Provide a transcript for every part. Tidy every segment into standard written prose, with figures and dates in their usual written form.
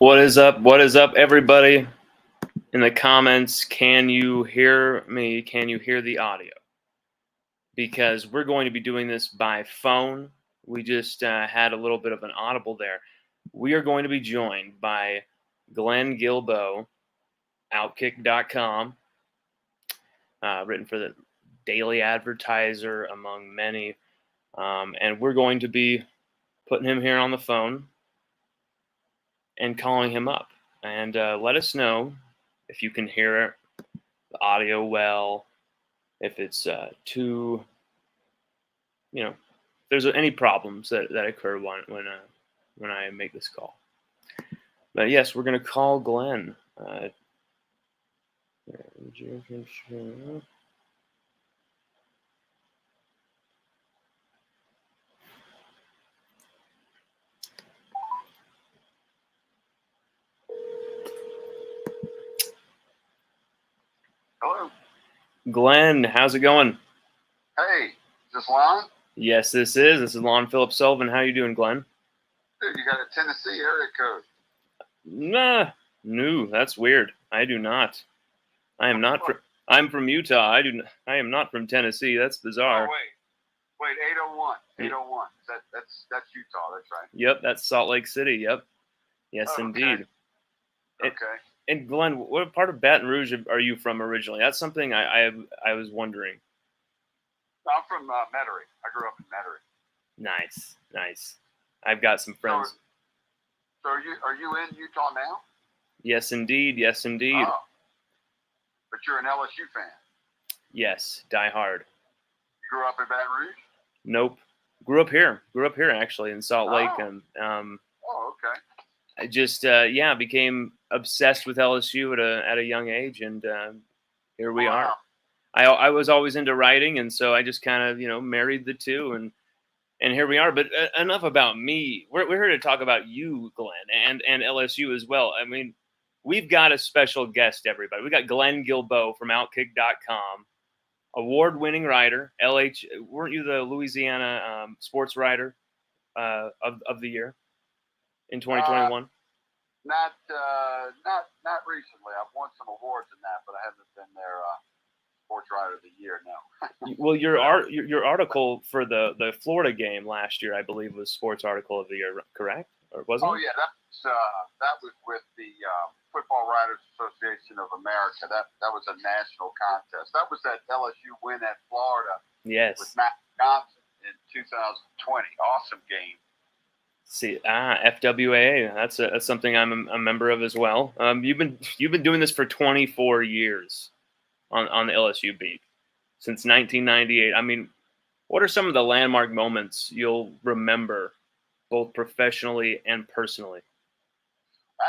What is up? What is up, everybody? In the comments, can you hear me? Can you hear the audio? Because we're going to be doing this by phone. We just had a little bit of an audible there. We are going to be joined by Glen Guilbeau, Outkick.com, written for the Daily Advertiser, among many. And we're going to be putting him here on the phone and calling him up. And let us know if you can hear the audio well, if it's too, if there's any problems that occur when I make this call. But yes, we're going to call Glen. Hello. Glen, how's it going? Hey, is this Lon? Yes, this is. This is Lon Phillips Sullivan. How you doing, Glen? Dude, you got a Tennessee area code. Nah, no, that's weird. I do not. I am not. I'm from Utah. I am not from Tennessee. That's bizarre. Oh, wait, 801. 801. That's Utah. That's right. Yep, that's Salt Lake City. Yep. Yes, okay. Indeed. Okay. And Glen, what part of Baton Rouge are you from originally? That's something I was wondering. I'm from Metairie. I grew up in Metairie. Nice. I've got some friends. So are you in Utah now? Yes, indeed. Oh. But you're an LSU fan. Yes, die hard. You grew up in Baton Rouge? Nope. Grew up here actually in Salt Lake. Okay. I just became obsessed with LSU at a young age, and here we are. I was always into writing, and so I just kind of married the two, and here we are. But enough about me. We're here to talk about you, Glen, and LSU as well. I mean, we've got a special guest, everybody. We got Glen Guilbeau from Outkick.com, award-winning writer. Weren't you the Louisiana sports writer of the year in 2021? Not recently. I've won some awards in that, but I haven't been their sports writer of the year. No. Well, your article for the Florida game last year, I believe, was sports article of the year, correct? Or wasn't it? Oh yeah, that was with the Football Writers Association of America. That was a national contest. That was that LSU win at Florida. Yes. With Matt Johnson in 2020. Awesome game. See, FWAA. That's something I'm a member of as well. You've been doing this for 24 years on the LSU beat since 1998. I mean, what are some of the landmark moments you'll remember, both professionally and personally?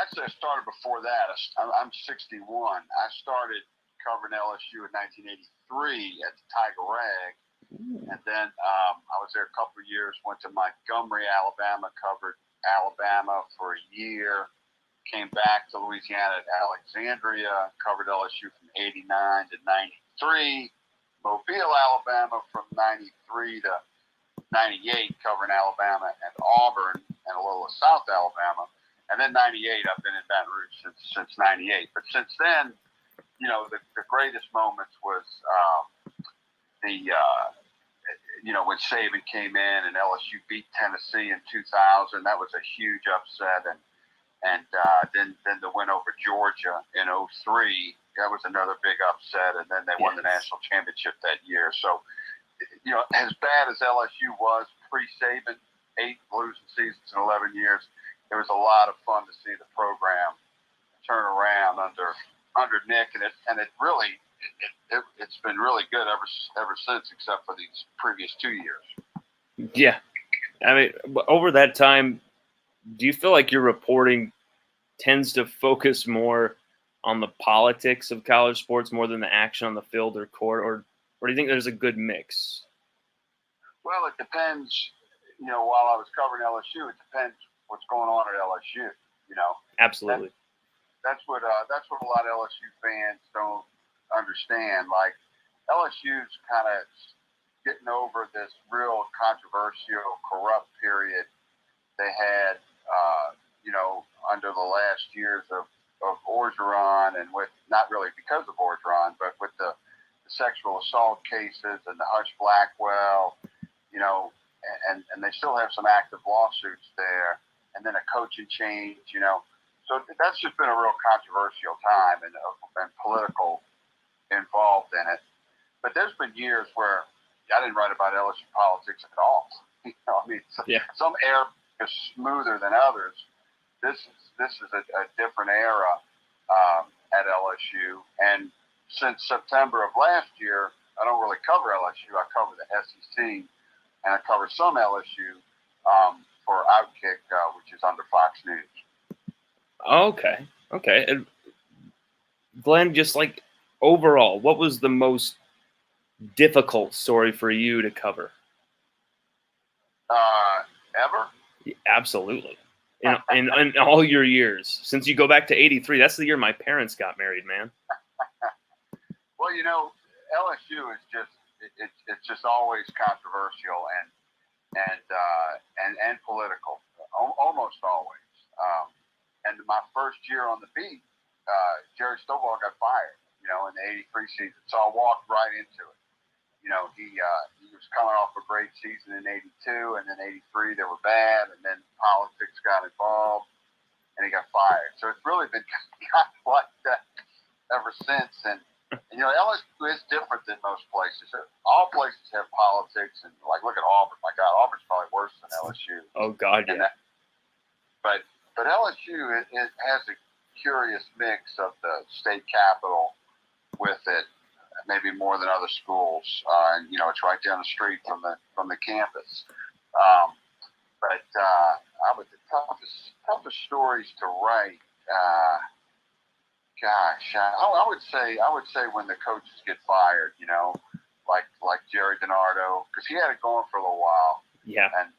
Actually, I started before that. I'm 61. I started covering LSU in 1983 at the Tiger Rag. And then I was there a couple of years, went to Montgomery, Alabama, covered Alabama for a year, came back to Louisiana at Alexandria, covered LSU from 89 to 93, Mobile, Alabama from 93 to 98, covering Alabama and Auburn and a little of South Alabama. And then 98, I've been in Baton Rouge since 98. But since then, the greatest moments was when Saban came in and LSU beat Tennessee in 2000. That was a huge upset, and then the win over Georgia in 2003. That was another big upset, and then they won the national championship that year. So, as bad as LSU was pre-Saban, 8 losing seasons in 11 years, it was a lot of fun to see the program turn around under Nick, and it really. It's been really good ever since, except for these previous 2 years. Yeah. I mean, over that time, do you feel like your reporting tends to focus more on the politics of college sports more than the action on the field or court, or do you think there's a good mix? Well, it depends. While I was covering LSU, it depends what's going on at LSU. Absolutely. That's what a lot of LSU fans don't understand. Like, LSU's kind of getting over this real controversial, corrupt period they had, under the last years of Orgeron, and with, not really because of Orgeron, but with the sexual assault cases and the Hush Blackwell, you know, and they still have some active lawsuits there, and then a coaching change, you know. So that's just been a real controversial time and political involved in it. But there's been years where I didn't write about LSU politics at all. You know, I mean, some era is smoother than others. This is a different era at LSU. And since September of last year, I don't really cover LSU. I cover the SEC, and I cover some LSU for Outkick, which is under Fox News. Okay. And Glenn, just like overall, what was the most difficult story for you to cover? Ever? Yeah, absolutely. In all your years, since you go back to '83, that's the year my parents got married, man. Well, you know, LSU is it's just always controversial and political, almost always. And my first year on the beat, Jerry Stovall got fired, you know, in the '83 season. So I walked right into it. You know, he was coming off a great season in '82, and then '83 they were bad, and then politics got involved, and he got fired. So it's really been kind of like that ever since. And you know, LSU is different than most places. All places have politics, and like look at Auburn. My God, Auburn's probably worse than LSU. Oh God, yeah. But LSU it has a curious mix of the state capital with it. Maybe more than other schools, and you know it's right down the street from the campus. But I would the toughest stories to write. Gosh, I would say when the coaches get fired, you know, like Jerry DiNardo, because he had it going for a little while. Yeah. And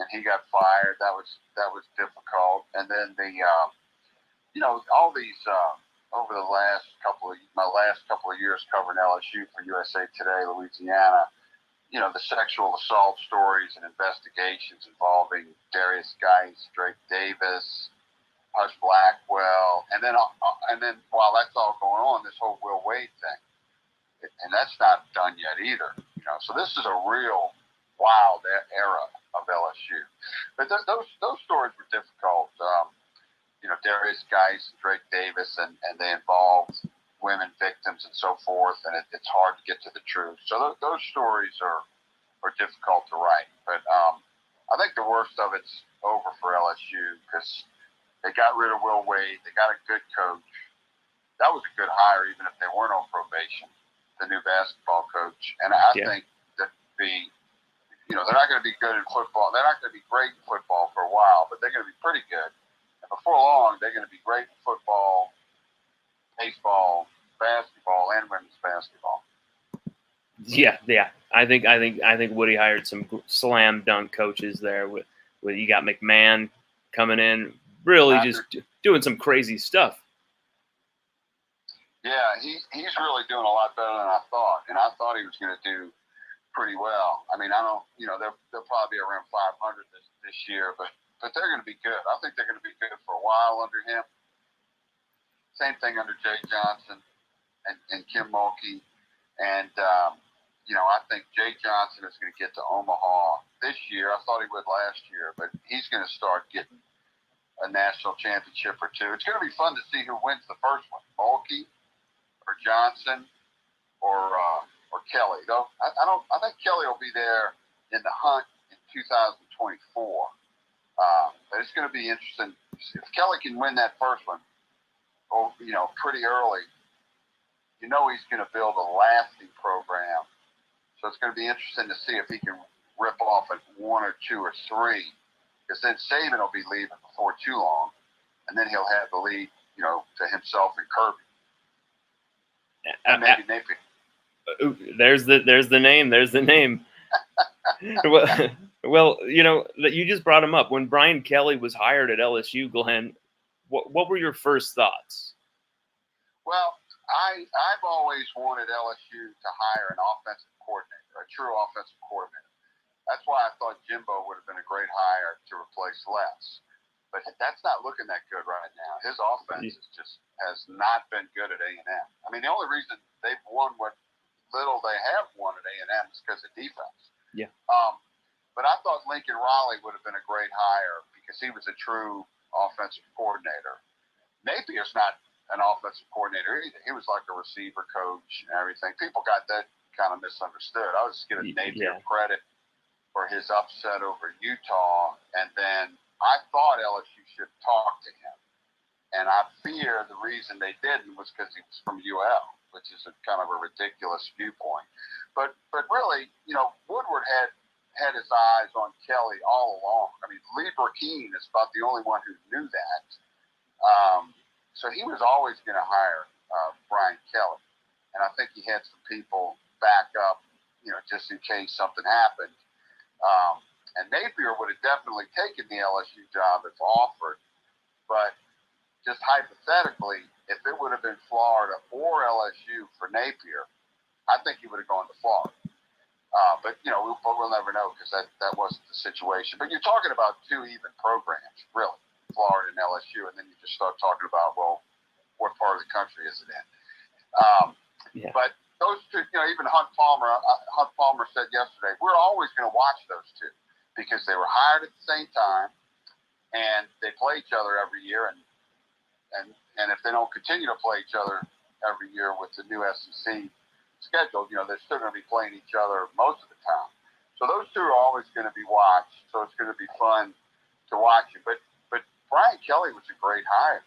he got fired. That was difficult. And then you know, all these. Over the last couple of years covering LSU for USA Today, Louisiana, you know, the sexual assault stories and investigations involving Darius Geis, Drake Davis, Hush Blackwell, and then while that's all going on, this whole Will Wade thing, and that's not done yet either. You know, so this is a real wild era of LSU. But those stories were difficult. You know, Darius Geis, Drake Davis, and they involved women victims and so forth, and it's hard to get to the truth. So those stories are difficult to write. But I think the worst of it's over for LSU because they got rid of Will Wade. They got a good coach. That was a good hire, even if they weren't on probation, the new basketball coach. And I think that you know, they're not going to be good in football. They're not going to be great in football for a while, but they're going to be pretty good. Before long, they're going to be great in football, baseball, basketball, and women's basketball. Yeah. I think Woody hired some slam dunk coaches there. With you got McMahon coming in, really just doing some crazy stuff. Yeah, he's really doing a lot better than I thought, and I thought he was going to do pretty well. I mean, I don't, you know, they'll probably be around 500 this year, but they're going to be good. I think they're going to be good for a while under him. Same thing under Jay Johnson and Kim Mulkey. And, you know, I think Jay Johnson is going to get to Omaha this year. I thought he would last year, but he's going to start getting a national championship or two. It's going to be fun to see who wins the first one, Mulkey or Johnson or Kelly. Though I think Kelly will be there in the hunt in 2024. But it's going to be interesting. If Kelly can win that first one, you know, pretty early, you know he's going to build a lasting program. So it's going to be interesting to see if he can rip off at one or two or three, because then Saban will be leaving before too long, and then he'll have the lead, you know, to himself and Kirby. And maybe Napier. There's the name. There's the name. Well, you know, you just brought him up. When Brian Kelly was hired at LSU, Glenn, what were your first thoughts? Well, I've always wanted LSU to hire an offensive coordinator, a true offensive coordinator. That's why I thought Jimbo would have been a great hire to replace Les. but that's not looking that good right now. His offense has not been good at A&M. I mean, the only reason they've won what little they have won at A&M is because of defense. Yeah. But I thought Lincoln Riley would have been a great hire because he was a true offensive coordinator. Napier's not an offensive coordinator either. He was like a receiver coach and everything. People got that kind of misunderstood. I was just giving Napier credit for his upset over Utah, and then I thought LSU should talk to him. And I fear the reason they didn't was because he was from UL, which is a kind of a ridiculous viewpoint. But really, Woodward had his eyes on Kelly all along. I mean, Lee Burkeen is about the only one who knew that. So he was always going to hire Brian Kelly. And I think he had some people back up, just in case something happened. And Napier would have definitely taken the LSU job if offered. But just hypothetically, if it would have been Florida or LSU for Napier, I think he would have gone to Florida. But we'll never know because that wasn't the situation. But you're talking about two even programs, really, Florida and LSU, and then you just start talking about, well, what part of the country is it in? But those two, even Hunt Palmer said yesterday, we're always going to watch those two because they were hired at the same time and they play each other every year. And if they don't continue to play each other every year with the new SEC schedule, they're still going to be playing each other most of the time. So those two are always going to be watched. So it's going to be fun to watch it. But Brian Kelly was a great hire.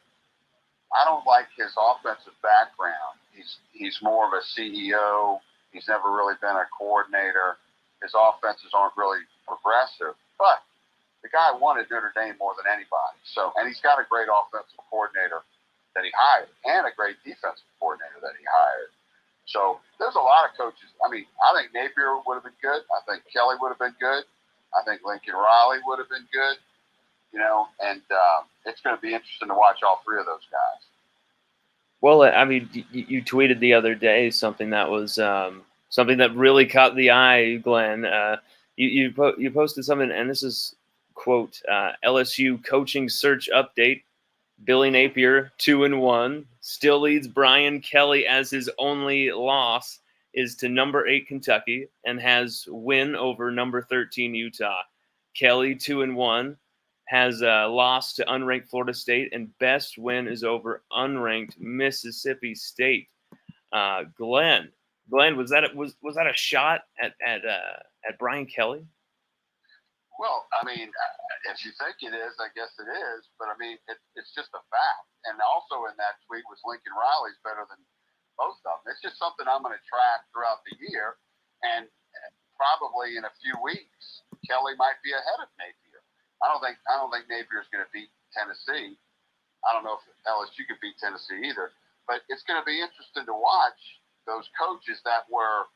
I don't like his offensive background. He's more of a CEO. He's never really been a coordinator. His offenses aren't really progressive. But the guy wanted Notre Dame more than anybody. And he's got a great offensive coordinator that he hired and a great defensive coordinator that he hired. So there's a lot of coaches. I mean, I think Napier would have been good. I think Kelly would have been good. I think Lincoln Riley would have been good. And it's going to be interesting to watch all three of those guys. Well, I mean, you tweeted the other day something that was something that really caught the eye, Glenn. You posted something, and this is, quote, LSU coaching search update. Billy Napier, 2-1, still leads Brian Kelly as his only loss is to number 8 Kentucky and has win over number 13 Utah. Kelly, 2-1, has lost to unranked Florida State, and best win is over unranked Mississippi State. Glenn, was that a shot at Brian Kelly? Well, I mean, if you think it is, I guess it is. But, I mean, it's just a fact. And also in that tweet was Lincoln Riley's better than most of them. It's just something I'm going to track throughout the year. And probably in a few weeks, Kelly might be ahead of Napier. I don't think Napier's going to beat Tennessee. I don't know if LSU could beat Tennessee either. But it's going to be interesting to watch those coaches that were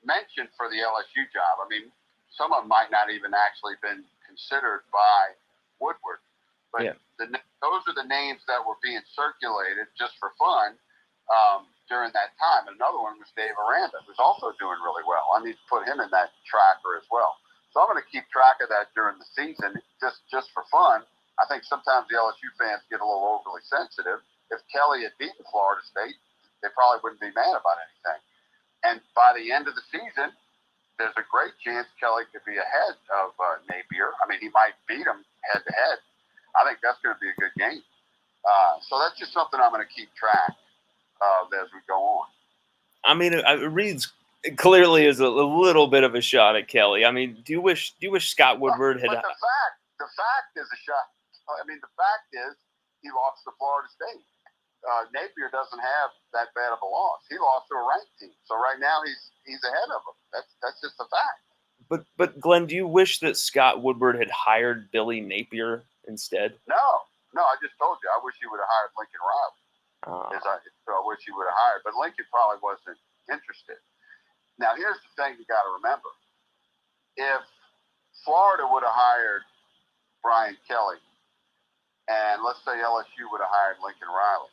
mentioned for the LSU job. I mean, some of them might not even actually been considered by Woodward. But those are the names that were being circulated just for fun during that time. And another one was Dave Aranda, who's also doing really well. I need to put him in that tracker as well. So I'm going to keep track of that during the season just for fun. I think sometimes the LSU fans get a little overly sensitive. If Kelly had beaten Florida State, they probably wouldn't be mad about anything. And by the end of the season, there's a great chance Kelly could be ahead of Napier. I mean, he might beat him head-to-head. I think that's going to be a good game. So that's just something I'm going to keep track of as we go on. I mean, it reads clearly as a little bit of a shot at Kelly. I mean, do you wish Scott Woodward had? But the fact is a shot. I mean, the fact is he lost to Florida State. Napier doesn't have that bad of a loss. He lost to a ranked team, so right now he's ahead of him. That's just a fact. But Glenn, do you wish that Scott Woodward had hired Billy Napier instead? No, I just told you. I wish he would have hired Lincoln Riley. I wish he would have hired, but Lincoln probably wasn't interested. Now, here's the thing you got to remember: if Florida would have hired Brian Kelly, and let's say LSU would have hired Lincoln Riley,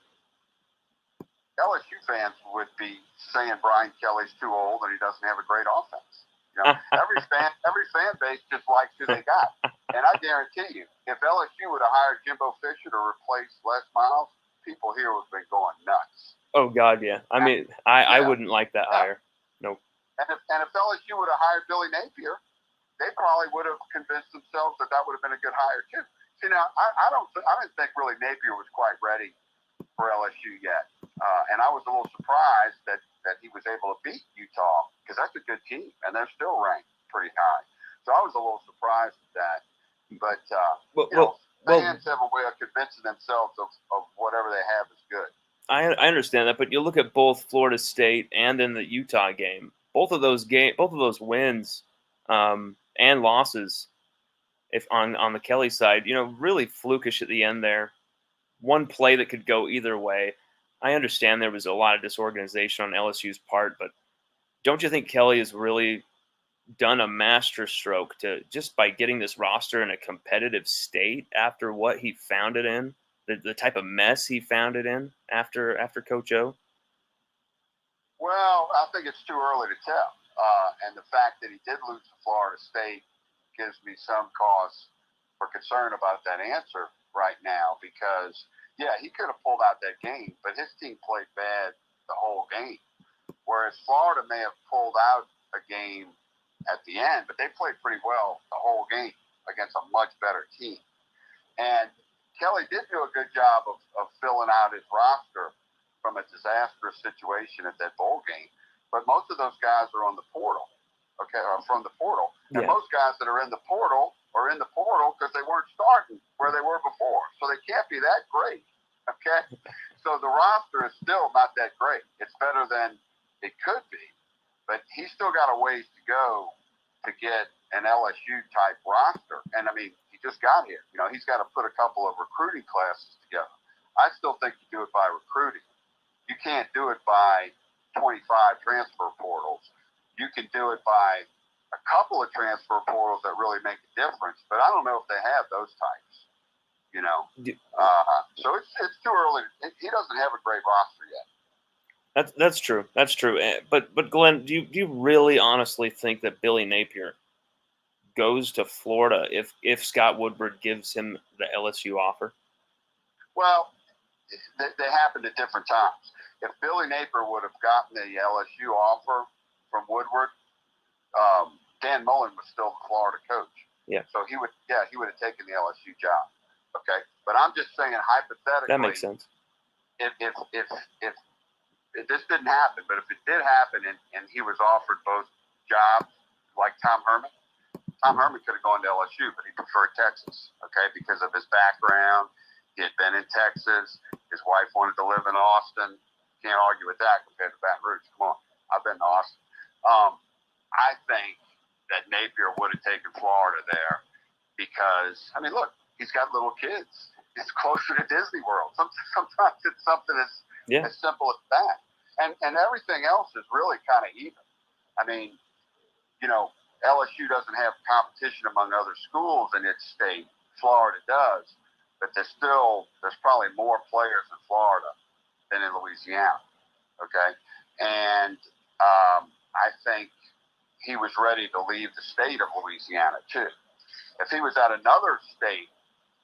LSU fans would be saying Brian Kelly's too old and he doesn't have a great offense. Every fan base just likes who they got. And I guarantee you, if LSU would have hired Guilbeau Fisher to replace Les Miles, people here would have been going nuts. Oh God, yeah. I mean, I wouldn't like that hire. Nope. And if LSU would have hired Billy Napier, they probably would have convinced themselves that would have been a good hire too. See, now I didn't think really Napier was quite ready for LSU yet, and I was a little surprised that he was able to beat Utah, because that's a good team and they're still ranked pretty high. So I was a little surprised at that. But fans have a way of convincing themselves of whatever they have is good. I understand that, but you look at both Florida State and in the Utah game. Both of those wins and losses, if on the Kelly side, really flukish at the end there. One play that could go either way. I understand there was a lot of disorganization on LSU's part, but don't you think Kelly has really done a masterstroke to just by getting this roster in a competitive state after what he found it in, the type of mess he found it in after Coach O? Well, I think it's too early to tell. And the fact that he did lose to Florida State gives me some cause for concern about that answer right now, because, yeah, he could have pulled out that game, but his team played bad the whole game. Whereas Florida may have pulled out a game at the end, but they played pretty well the whole game against a much better team. And Kelly did do a good job of filling out his roster from a disastrous situation at that bowl game. But most of those guys are on the portal, or from the portal. And most guys that are in the portal are in the portal because they weren't starting where they were before. So they can't be that great, okay? So the roster is still not that great. It's better than it could be. But he's still got a ways to go to get an LSU-type roster. And, I mean, he just got here. He's got to put a couple of recruiting classes together. I still think you do it by recruiting. You can't do it by 25 transfer portals. You can do it by a couple of transfer portals that really make a difference, but I don't know if they have those types. So it's too early. He doesn't have a great roster yet. That's true. That's true. But Glenn, do you really honestly think that Billy Napier goes to Florida if Scott Woodward gives him the LSU offer? Well, they happened at different times. If Billy Napier would have gotten the LSU offer from Woodward, Dan Mullen was still the Florida coach. Yeah. So he would have taken the LSU job. Okay. But I'm just saying, hypothetically, that makes sense. If this didn't happen, but if it did happen and he was offered both jobs, like Tom Herman could have gone to LSU, but he preferred Texas, okay, because of his background. He had been in Texas. His wife wanted to live in Austin. Can't argue with that compared to Baton Rouge. Come on, I've been to Austin. I think that Napier would have taken Florida there because, I mean, look, he's got little kids. It's closer to Disney World. Sometimes it's something as simple as that. And everything else is really kind of even. I mean, LSU doesn't have competition among other schools in its state. Florida does. But there's probably more players in Florida than in Louisiana. Okay? And I think he was ready to leave the state of Louisiana, too. If he was at another state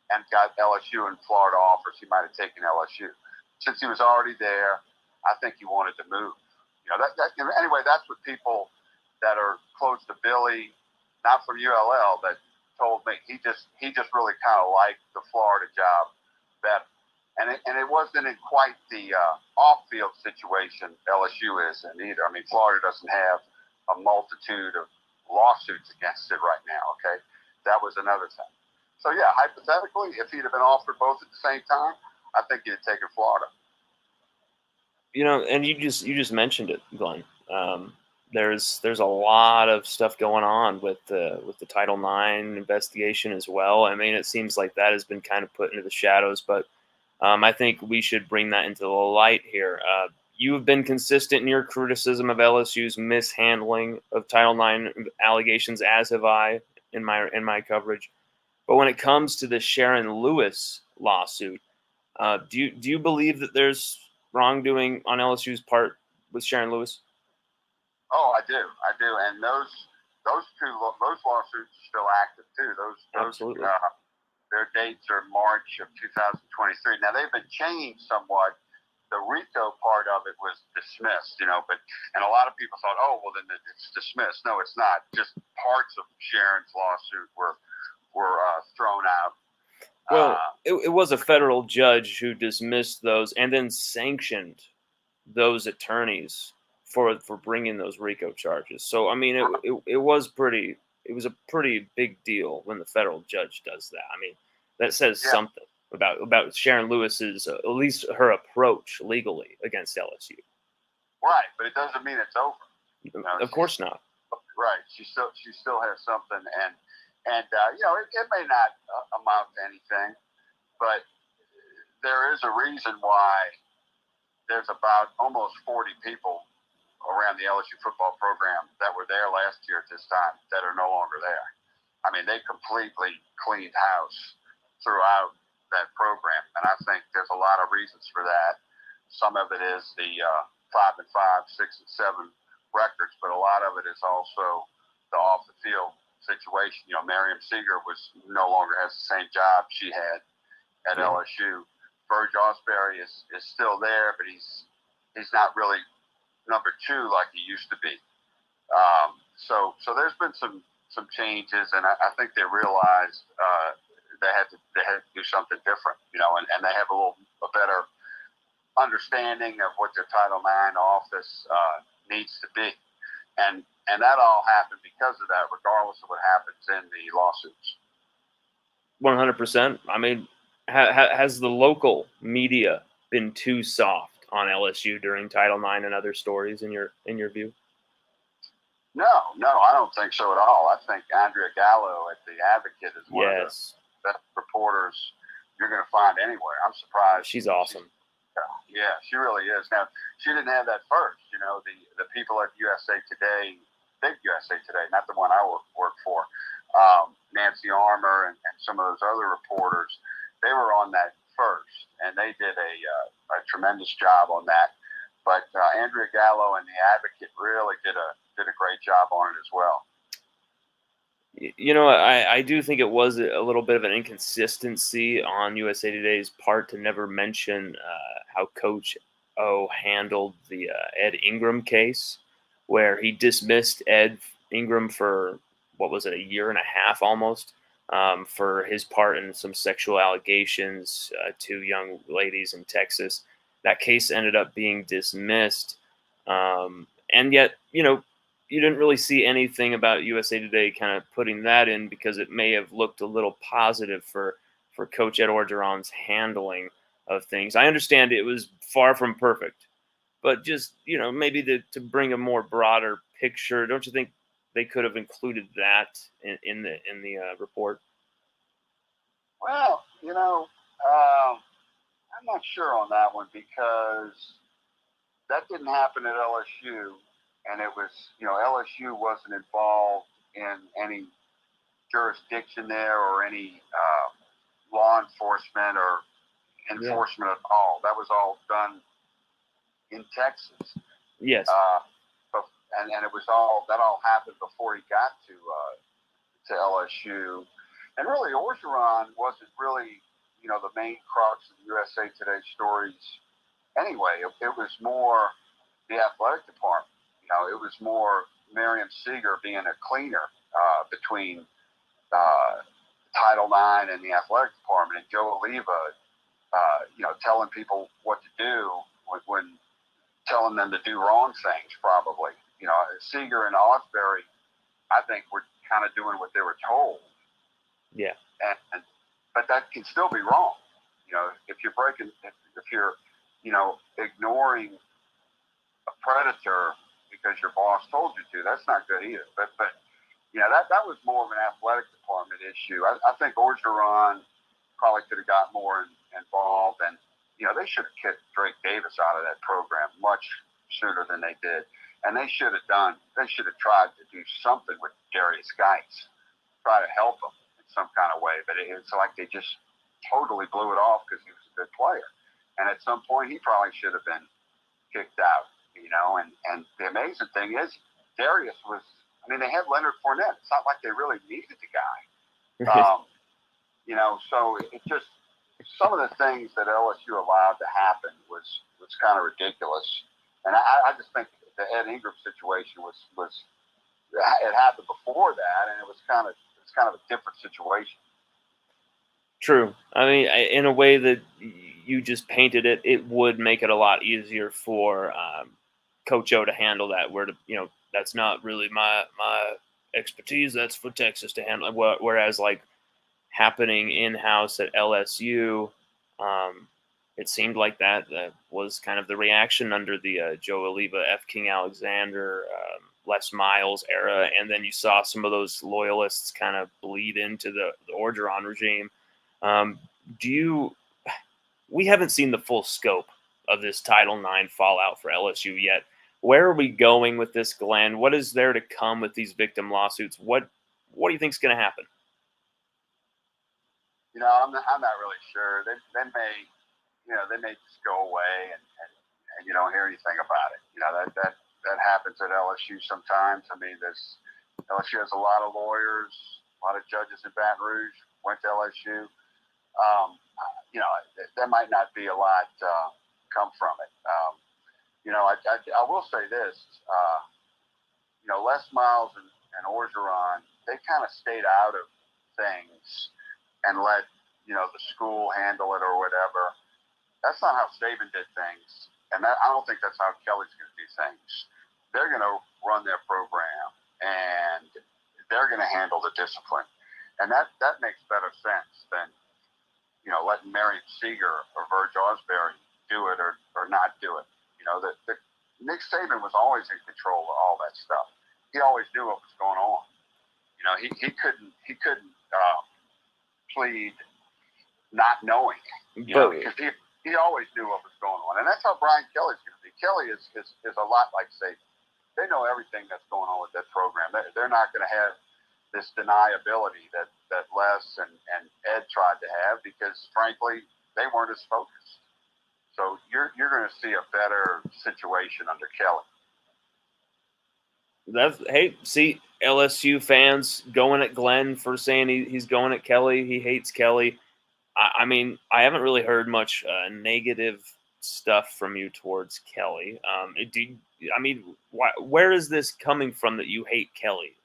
and got LSU and Florida offers, he might have taken LSU. Since he was already there, I think he wanted to move. Anyway, that's what people that are close to Billy, not from ULL, that told me. He just really kind of liked the Florida job better. And it wasn't in quite the off-field situation LSU is in either. I mean, Florida doesn't have a multitude of lawsuits against it right now, okay? That was another thing. So, yeah, hypothetically, if he'd have been offered both at the same time, I think he'd have taken Florida. And you just mentioned it, Glenn. There's a lot of stuff going on with the Title IX investigation as well. I mean, it seems like that has been kind of put into the shadows, but I think we should bring that into the light here. You have been consistent in your criticism of LSU's mishandling of Title IX allegations, as have I in my coverage. But when it comes to the Sharon Lewis lawsuit, do you believe that there's wrongdoing on LSU's part with Sharon Lewis? Oh, I do. And those those lawsuits are still active too. Absolutely. Their dates are March of 2023. Now they've been changed somewhat. The RICO part of it was dismissed, and a lot of people thought, oh, well then it's dismissed. No, it's not. Just parts of Sharon's lawsuit were thrown out. Well, it was a federal judge who dismissed those and then sanctioned those attorneys for bringing those RICO charges. So I mean, it was a pretty big deal when the federal judge does that. I mean, that says something about Sharon Lewis's at least her approach legally against LSU. Right, but it doesn't mean it's over. Of course not. Right, she still has something, and it may not amount to anything, but there is a reason why there's about almost 40 people around the LSU football program that were there last year at this time that are no longer there. I mean, they completely cleaned house throughout that program, and I think there's a lot of reasons for that. Some of it is the 5-5, 6-7 records, but a lot of it is also the off the field situation. Miriam Seeger no longer has the same job she had at LSU. Verge Osbury is still there, but he's not really number 2 like he used to be. So there's been some changes, and I think they realized they had to do something different, and they have a better understanding of what their Title IX office needs to be, and that all happened because of that, regardless of what happens in the lawsuits. 100%. I mean, has the local media been too soft on LSU during Title IX and other stories in your view? No, I don't think so at all. I think Andrea Gallo at the Advocate is one of the best reporters you're going to find anywhere. I'm surprised. She's awesome. Yeah, she really is. Now, she didn't have that first. The people at USA Today, big USA Today, not the one I work for, Nancy Armour and some of those other reporters, they were on that first, and they did a tremendous job on that. But Andrea Gallo and the Advocate really did a great job on it as well. I do think it was a little bit of an inconsistency on USA Today's part to never mention how Coach O handled the Ed Ingram case, where he dismissed Ed Ingram for, what was it, a year and a half almost, for his part in some sexual allegations to young ladies in Texas. That case ended up being dismissed. And yet, you didn't really see anything about USA Today kind of putting that in because it may have looked a little positive for Coach Ed Orgeron's handling of things. I understand it was far from perfect, but just, maybe to bring a more broader picture, don't you think they could have included that in the report? Well, I'm not sure on that one because that didn't happen at LSU. And it was, LSU wasn't involved in any jurisdiction there or any law enforcement or enforcement at all. That was all done in Texas. Yes. And it was that all happened before he got to LSU. And really, Orgeron wasn't really, the main crux of USA Today stories anyway. It was more the athletic department. It was more Miriam Seeger being a cleaner between Title IX and the athletic department, and Joe Oliva, telling people what to do when telling them to do wrong things, probably. Seeger and Osbury, I think, were kind of doing what they were told. Yeah. But that can still be wrong. If you're ignoring a predator because your boss told you to, that's not good either. But that was more of an athletic department issue. I think Orgeron probably could have got more involved, and they should have kicked Drake Davis out of that program much sooner than they did. And they should have tried to do something with Darius Geitz, try to help him in some kind of way. But it's like they just totally blew it off because he was a good player. And at some point, he probably should have been kicked out, And the amazing thing is, Darius was I mean, they had Leonard Fournette. It's not like they really needed the guy. So it just, some of the things that LSU allowed to happen was kind of ridiculous. And I just think the Ed Ingram situation was it happened before that, and it's kind of a different situation. True. I mean, in a way that you just painted it, it would make it a lot easier for Coach O to handle that. Where that's not really my expertise. That's for Texas to handle. Whereas like happening in house at LSU, it seemed like that was kind of the reaction under the Joe Oliva, F. King Alexander, Les Miles era, and then you saw some of those loyalists kind of bleed into the Orgeron regime. We haven't seen the full scope of this Title IX fallout for LSU yet. Where are we going with this, Glenn? What is there to come with these victim lawsuits? What do you think is going to happen? I'm not really sure. They may just go away and you don't hear anything about it. That happens at LSU sometimes. I mean, LSU has a lot of lawyers, a lot of judges in Baton Rouge went to LSU. There might not be a lot come from it. I will say this. Les Miles and Orgeron, they kind of stayed out of things and let the school handle it or whatever. That's not how Saban did things, and I don't think that's how Kelly's going to do things. They're going to run their program, and they're going to handle the discipline, and that makes better sense than letting Marion Seeger or Verge Osbury do it or not do it. Nick Saban was always in control of all that stuff. He always knew what was going on. He couldn't plead not knowing, because he always knew what was going on, and that's how Brian Kelly's going to be. Kelly is a lot like Saban. They know everything that's going on with that program. They're not going to have this deniability that Les and Ed tried to have, because frankly they weren't as focused. So you're going to see a better situation under Kelly. See LSU fans going at Glenn for saying he's going at Kelly. He hates Kelly. I mean, I haven't really heard much negative stuff from you towards Kelly. Where is this coming from that you hate Kelly,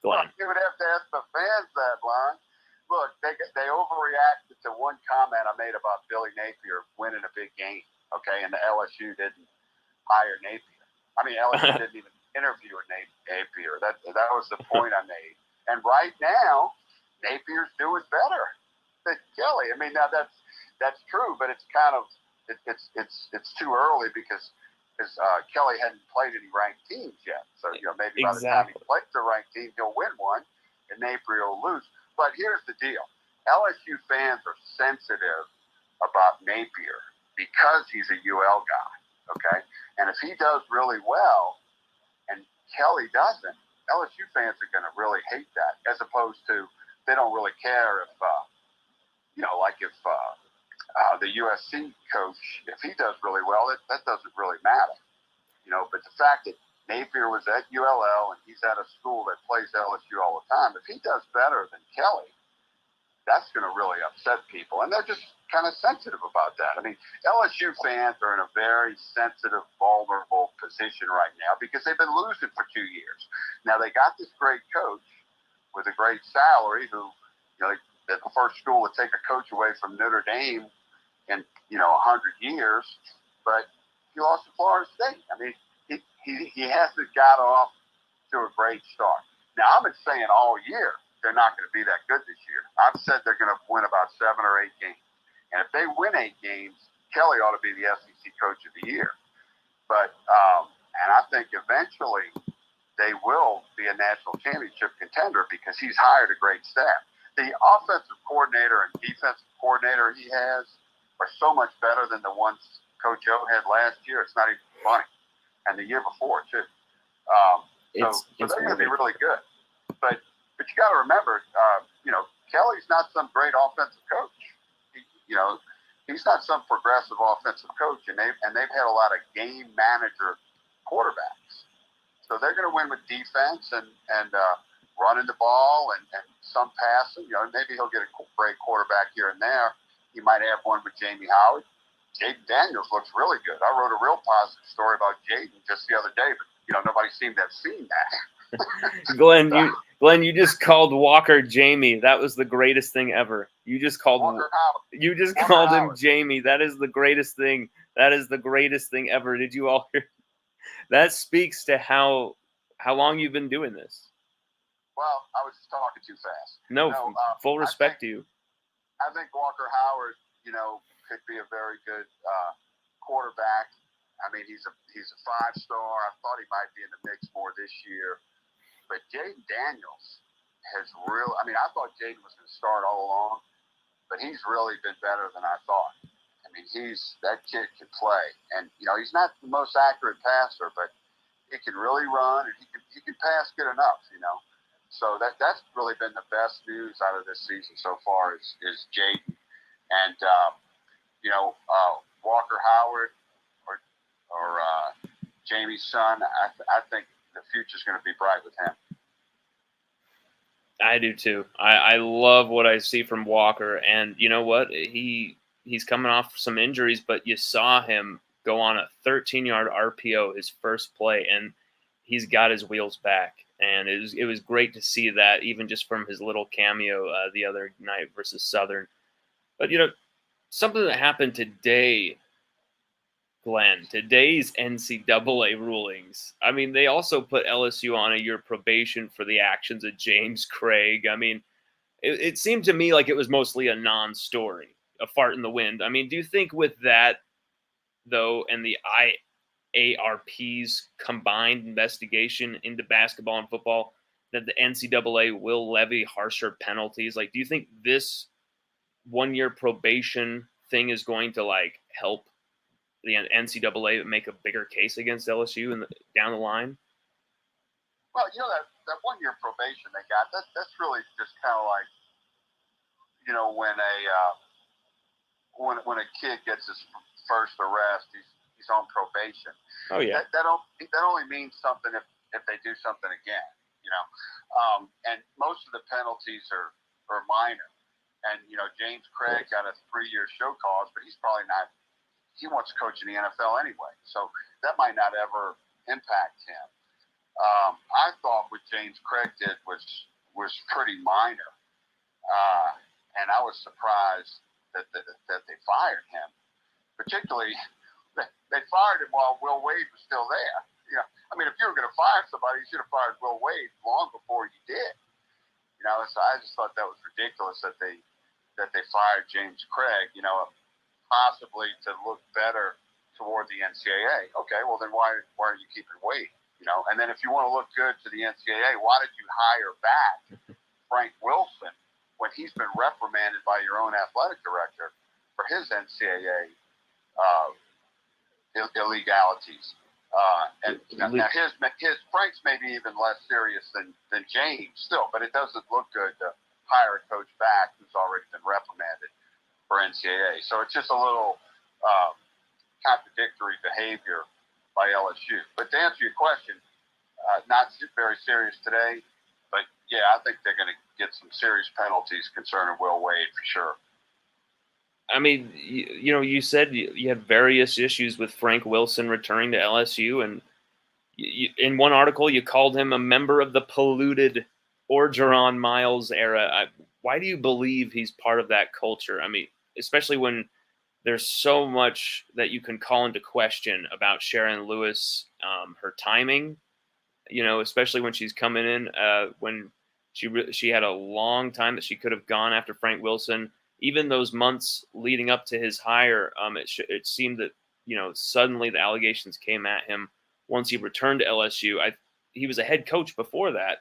Glenn? Well, you would have to ask the fans that, Lon. Look, they overreacted to one comment I made about Billy Napier winning a big game, okay, and the LSU didn't hire Napier. I mean, LSU didn't even interview Napier. That was the point I made. And right now, Napier's doing better than Kelly. I mean, now that's true, but it's kind of it's too early because Kelly hadn't played any ranked teams yet. So maybe by the time he plays a ranked team, he'll win one, and Napier will lose. But here's the deal: LSU fans are sensitive about Napier because he's a UL guy. Okay, and if he does really well, and Kelly doesn't, LSU fans are going to really hate that. As opposed to they don't really care if the USC coach, if he does really well, that doesn't really matter. But the fact that Napier was at ULL and he's at a school that plays LSU all the time, if he does better than Kelly, that's going to really upset people. And they're just kind of sensitive about that. I mean, LSU fans are in a very sensitive, vulnerable position right now because they've been losing for 2 years. Now, they got this great coach with a great salary who, they're the first school to take a coach away from Notre Dame in 100 years, but he lost to Florida State. I mean, he hasn't got off to a great start. Now, I've been saying all year they're not going to be that good this year. I've said they're going to win about 7 or 8 games, and if they win 8 games, Kelly ought to be the SEC Coach of the Year. But and I think eventually they will be a national championship contender because he's hired a great staff. The offensive coordinator and defensive coordinator he has are so much better than the ones Coach O had last year. It's not even funny. And the year before, too. So they're going to be really good. But you got to remember, Kelly's not some great offensive coach. He's not some progressive offensive coach. And they've had a lot of game manager quarterbacks. So they're going to win with defense and running the ball and some passing. Maybe he'll get a great quarterback here and there. He might have one with Jamie Howard. Jaden Daniels looks really good. I wrote a real positive story about Jaden just the other day, but nobody seemed to have seen that. Glenn, you just called Walker Jamie. That was the greatest thing ever. You just called him Jamie. That is the greatest thing. That is the greatest thing ever. Did you all hear? That speaks to how long you've been doing this. Well, I was talking too fast. No, full respect to you. I think Walker Howard, could be a very good quarterback. I mean, he's a 5-star. I thought he might be in the mix more this year. But Jaden Daniels has I thought Jaden was going to start all along, but he's really been better than I thought. I mean, that kid can play. And, he's not the most accurate passer, but he can really run and he can pass good enough, So that's really been the best news out of this season so far is Jaden. And, Walker Howard or Jamie's son, I think the future's going to be bright with him. I do too. I love what I see from Walker, and you know what? He's coming off some injuries, but you saw him go on a 13-yard RPO his first play, and he's got his wheels back. And it was great to see that, even just from his little cameo the other night versus Southern. But something that happened today, Glenn, today's NCAA rulings. I mean, they also put LSU on a year probation for the actions of James Craig. I mean, it seemed to me like it was mostly a non-story, a fart in the wind. I mean, do you think with that, though, and the IARP's combined investigation into basketball and football, that the NCAA will levy harsher penalties? Like, do you think this one-year probation thing is going to help the NCAA make a bigger case against LSU down the line? Well, that 1-year probation they got, that's really just kind of like, when a kid gets his first arrest, he's on probation. Oh yeah. That only means something if they do something again, and most of the penalties are minor. And, James Craig got a 3-year show cause, but he's probably not, he wants to coach in the NFL anyway. So that might not ever impact him. I thought what James Craig did was pretty minor. And I was surprised that they fired him. Particularly, they fired him while Will Wade was still there. If you were going to fire somebody, you should have fired Will Wade long before you did. So I just thought that was ridiculous that they fired James Craig, possibly to look better toward the NCAA. Okay, well then why are you keeping Wade? And then if you want to look good to the NCAA, why did you hire back Frank Wilson when he's been reprimanded by your own athletic director for his NCAA illegalities? Now his Frank's maybe even less serious than James still, but it doesn't look good to hire a coach back who's already been reprimanded for NCAA. So it's just a little contradictory behavior by LSU. But to answer your question, not very serious today, but yeah, I think they're going to get some serious penalties concerning Will Wade for sure. I mean, you said you had various issues with Frank Wilson returning to LSU, and in one article you called him a member of the polluted Orgeron Miles era. Why do you believe he's part of that culture? I mean, especially when there's so much that you can call into question about Sharon Lewis, her timing, especially when she's coming in, when she had a long time that she could have gone after Frank Wilson. Even those months leading up to his hire, it seemed that, suddenly the allegations came at him once he returned to LSU. He was a head coach before that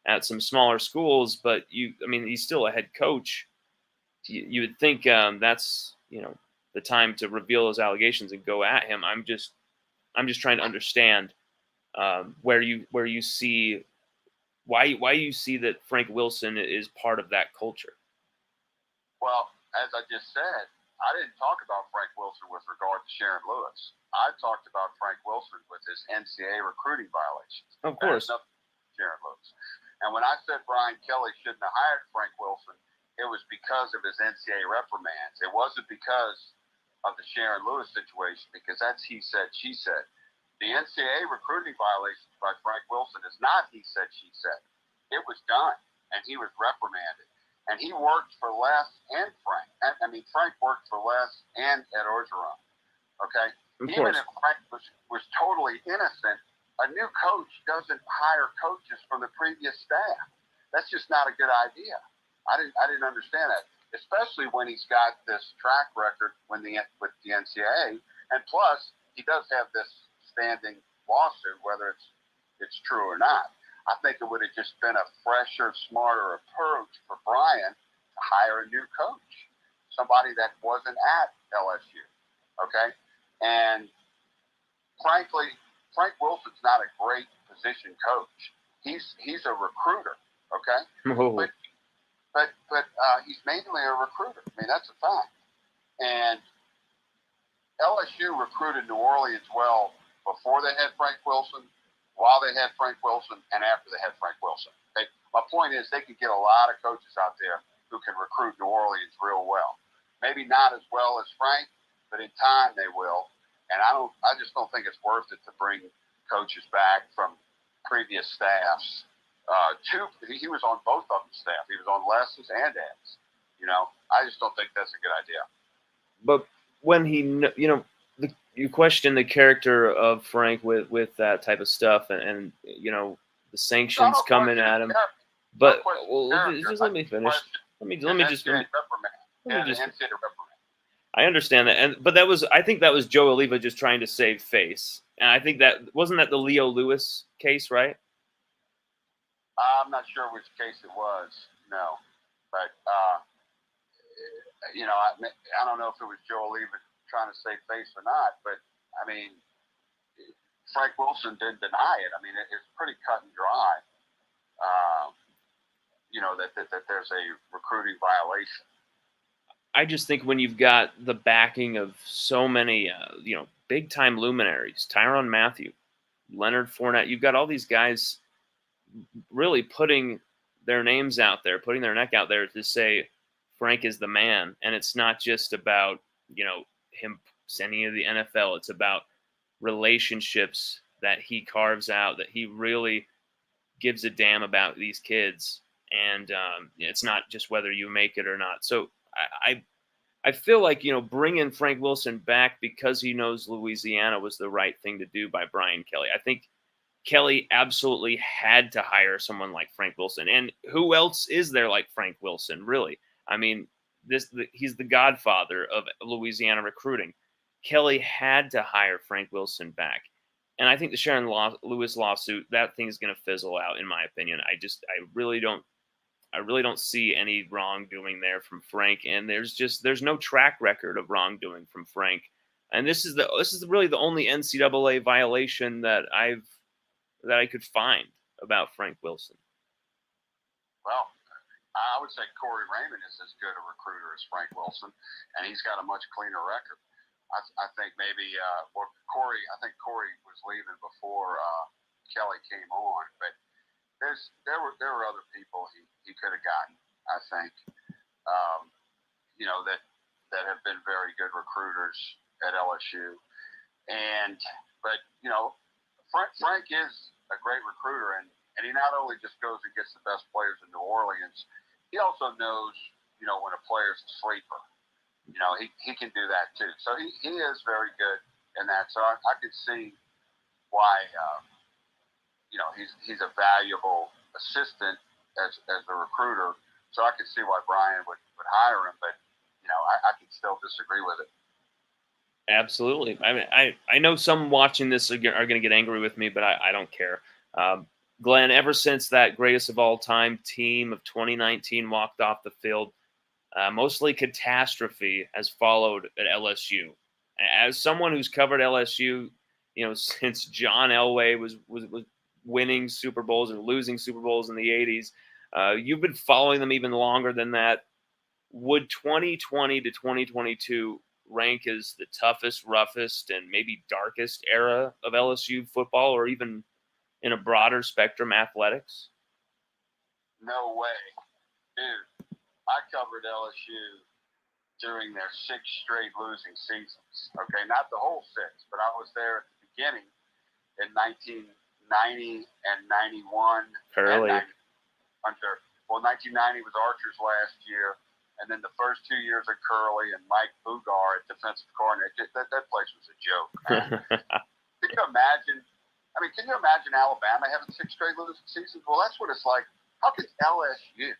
at some smaller schools, but he's still a head coach. You would think that's, the time to reveal those allegations and go at him. I'm just trying to understand where you see why you see that Frank Wilson is part of that culture. Well, as I just said, I didn't talk about Frank Wilson Wilson with regard to Sharon Lewis. I talked about Frank Wilson with his NCAA recruiting violations. Of course. Sharon Lewis. And when I said Brian Kelly shouldn't have hired Frank Wilson, it was because of his NCAA reprimands. It wasn't because of the Sharon Lewis situation, because that's he said, she said. The NCAA recruiting violations by Frank Wilson is not he said, she said. It was done, and he was reprimanded. And he worked for Les and Frank. Frank worked for Les and Ed Orgeron. Okay? Even if Frank was totally innocent, a new coach doesn't hire coaches from the previous staff. That's just not a good idea. I didn't understand that, especially when he's got this track record with the NCAA, and plus he does have this standing lawsuit, whether it's true or not. I think it would have just been a fresher, smarter approach for Brian to hire a new coach, somebody that wasn't at LSU. Okay? And frankly, Frank Wilson's not a great position coach. He's a recruiter, okay? Oh. But he's mainly a recruiter. I mean, that's a fact. And LSU recruited New Orleans well before they had Frank Wilson, while they had Frank Wilson, and after they had Frank Wilson. My point is they could get a lot of coaches out there who can recruit New Orleans real well. Maybe not as well as Frank, but in time they will. And I just don't think it's worth it to bring coaches back from previous staffs. He was on both of them staff. He was on Les's and Ed's. I just don't think that's a good idea. But when you question the character of Frank with that type of stuff, and the sanctions coming at him. But just let me finish. Let me just. I understand that, but I think that was Joe Oliva just trying to save face, and I think that wasn't the Leo Lewis case, right? I'm not sure which case it was, no, but I don't know if it was Joe Oliva trying to save face or not, but I mean, Frank Wilson didn't deny it. I mean, it's pretty cut and dry. That there's a recruiting violation. I just think when you've got the backing of so many, big-time luminaries, Tyrann Mathieu, Leonard Fournette, you've got all these guys really putting their names out there, putting their neck out there to say Frank is the man. And it's not just about, him sending you to the NFL. It's about relationships that he carves out, that he really gives a damn about these kids. And it's not just whether you make it or not. So I feel like, bringing Frank Wilson back because he knows Louisiana was the right thing to do by Brian Kelly. I think Kelly absolutely had to hire someone like Frank Wilson. And who else is there like Frank Wilson, really? I mean, he's the godfather of Louisiana recruiting. Kelly had to hire Frank Wilson back. And I think the Sharon Lewis lawsuit, that thing is going to fizzle out, in my opinion. I really don't see any wrongdoing there from Frank, and there's no track record of wrongdoing from Frank. And this is really the only NCAA violation that I could find about Frank Wilson. Well, I would say Corey Raymond is as good a recruiter as Frank Wilson, and he's got a much cleaner record. I think maybe Corey was leaving before Kelly came on, but there were other people he could have gotten, I think, that have been very good recruiters at LSU. But Frank is a great recruiter, and he not only just goes and gets the best players in New Orleans, he also knows, when a player's a sleeper. He can do that too. So he is very good in that. So I could see why, he's a valuable assistant as a recruiter. So I could see why Brian would hire him, but I could still disagree with it. Absolutely. I mean, I know some watching this are going to get angry with me, but I don't care. Glen, ever since that greatest of all time team of 2019 walked off the field, mostly catastrophe has followed at LSU. As someone who's covered LSU, since John Elway was winning Super Bowls and losing Super Bowls in the 80s, you've been following them even longer than that. Would 2020 to 2022 rank as the toughest, roughest, and maybe darkest era of LSU football, or even in a broader spectrum athletics? No way. Dude, I covered LSU during their 6 straight losing seasons. Okay, not the whole 6, but I was there at the beginning in 1990 and 91. Curly. And 1990 was Archer's last year, and then the first 2 years of Curly and Mike Bugar at defensive coordinator. That place was a joke, man. Can you imagine? I mean, can you imagine Alabama having 6 straight losing seasons? Well, that's what it's like. How can LSU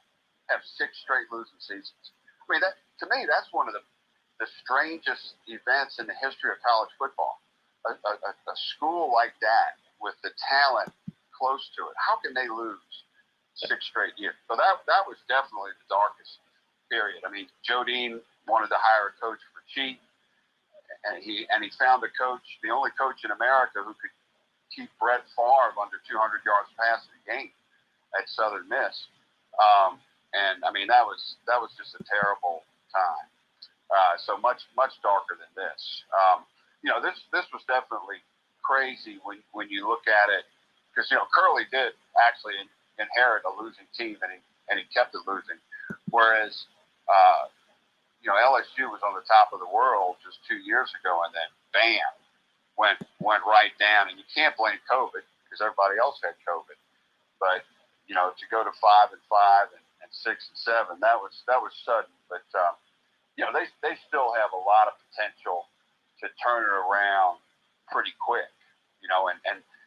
have 6 straight losing seasons? I mean, to me, that's one of the strangest events in the history of college football. A school like that with the talent close to it, how can they lose 6 straight years? So that was definitely the darkest period. I mean, Joe Dean wanted to hire a coach for cheap, and he found a coach, the only coach in America who could keep Brett Favre under 200 yards passing a game at Southern Miss. And I mean, that was just a terrible time. So much darker than this. This was definitely crazy when you look at it, because Curly did actually inherit a losing team, and he kept it losing, whereas LSU was on the top of the world just 2 years ago, and then bam, went right down. And you can't blame COVID because everybody else had COVID, but to go to 5-5 and 6-7, that was sudden. But they still have a lot of potential to turn it around pretty quick.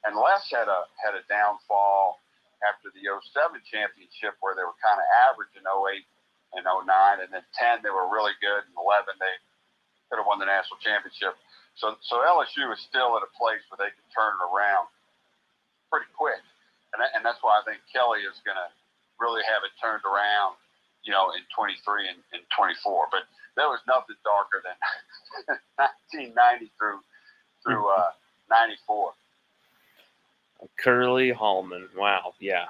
And Les had a downfall after the 07 championship, where they were kind of average in 08 and 09, and then 10 they were really good, and 11 they could have won the national championship. So LSU is still at a place where they can turn it around pretty quick. And that's why I think Kelly is going to really have it turned around, in 23 and 24. But there was nothing darker than 1990 through 94. Curly Hallman. Wow. Yeah.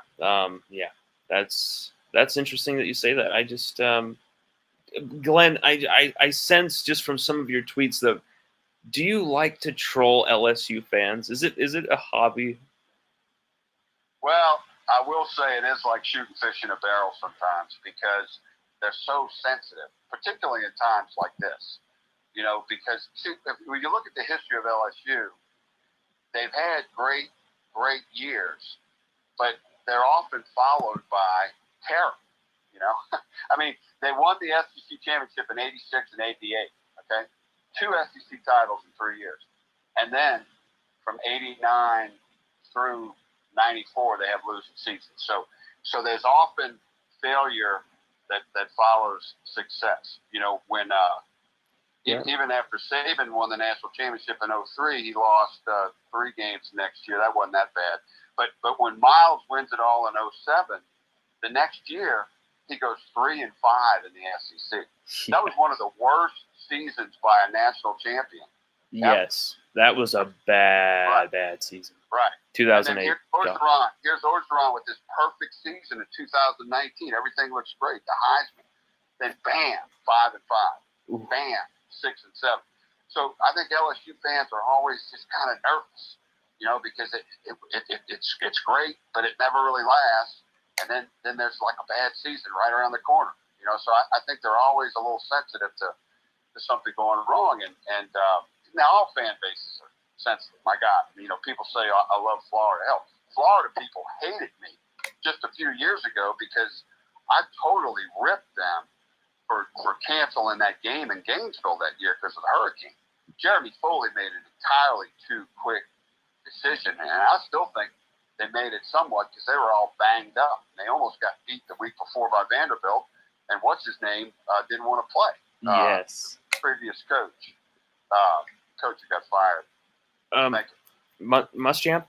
Yeah. That's interesting that you say that. I just, Glenn, I sense just from some of your tweets that, do you like to troll LSU fans? Is it a hobby? Well, I will say it is like shooting fish in a barrel sometimes, because they're so sensitive, particularly in times like this. Because when you look at the history of LSU, they've had great years, but they're often followed by terror. I mean, they won the SEC championship in '86 and '88. Okay, 2 SEC titles in 3 years, and then from '89 through 94, they have losing seasons. So there's often failure that follows success. When even after Saban won the national championship in '03, he lost 3 games next year. That wasn't that bad. But when Miles wins it all in '07, the next year he goes 3-5 in the SEC. That was one of the worst seasons by a national champion. Yes, that was a bad season. Right. 2008. Here's Orgeron with this perfect season in 2019. Everything looks great. The Heisman. Then bam, 5-5. Ooh. Bam, 6-7. So I think LSU fans are always just kind of nervous, because it's great, but it never really lasts. And then there's like a bad season right around the corner. So I think they're always a little sensitive to something going wrong. And now all fan bases are sensitive. My God, people say I love Florida. Hell, Florida people hated me just a few years ago because I totally ripped them for canceling that game in Gainesville that year because of the hurricane. Jeremy Foley made an entirely too quick decision, and I still think they made it somewhat because they were all banged up. They almost got beat the week before by Vanderbilt, and what's his name didn't want to play. Yes, the previous coach who got fired. Muschamp?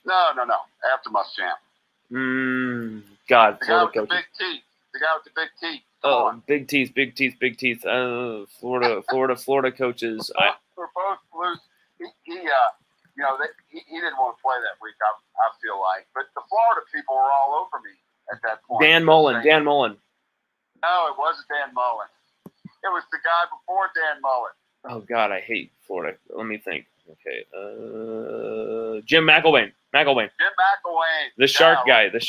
No. After Muschamp. God, the guy with the big teeth. The guy with the big teeth. Big teeth. Florida coaches. We're both loose. He didn't want to play that week. I feel like, but the Florida people were all over me at that point. Dan Mullen. No, it wasn't Dan Mullen. It was the guy before Dan Mullen. Oh God, I hate Florida. Let me think. Okay, Jim McElwain. Jim McElwain. The shark guy. Yes,